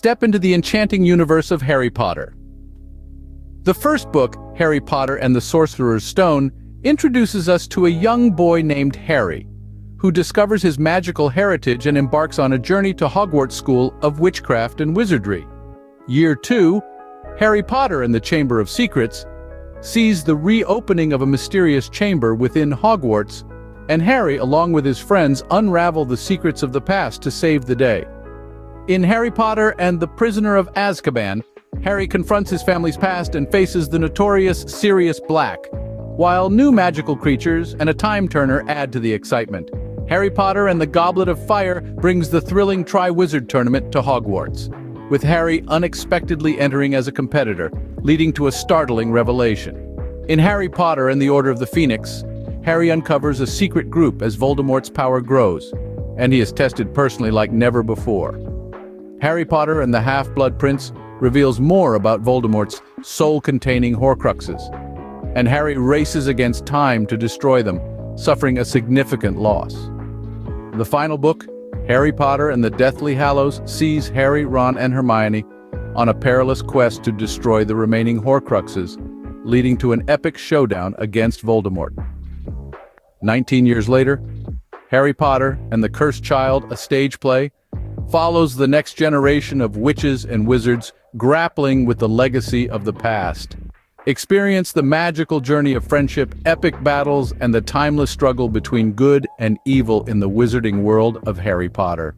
step into the enchanting universe of Harry Potter. The first book, Harry Potter and the Sorcerer's Stone, introduces us to a young boy named Harry, who discovers his magical heritage and embarks on a journey to Hogwarts School of Witchcraft and Wizardry. Year 2, Harry Potter and the Chamber of Secrets, sees the reopening of a mysterious chamber within Hogwarts, and Harry, along with his friends, unravel the secrets of the past to save the day. In Harry Potter and the Prisoner of Azkaban, Harry confronts his family's past and faces the notorious Sirius Black, while new magical creatures and a time-turner add to the excitement. Harry Potter and the Goblet of Fire brings the thrilling Triwizard Tournament to Hogwarts, with Harry unexpectedly entering as a competitor, leading to a startling revelation. In Harry Potter and the Order of the Phoenix, Harry uncovers a secret group as Voldemort's power grows, and he is tested personally like never before. Harry Potter and the Half-Blood Prince reveals more about Voldemort's soul-containing Horcruxes, and Harry races against time to destroy them, suffering a significant loss. The final book, Harry Potter and the Deathly Hallows, sees Harry, Ron, and Hermione on a perilous quest to destroy the remaining Horcruxes, leading to an epic showdown against Voldemort. 19 years later, Harry Potter and the Cursed Child, a stage play, follows the next generation of witches and wizards grappling with the legacy of the past. Experience the magical journey of friendship, epic battles, and the timeless struggle between good and evil in the wizarding world of Harry Potter.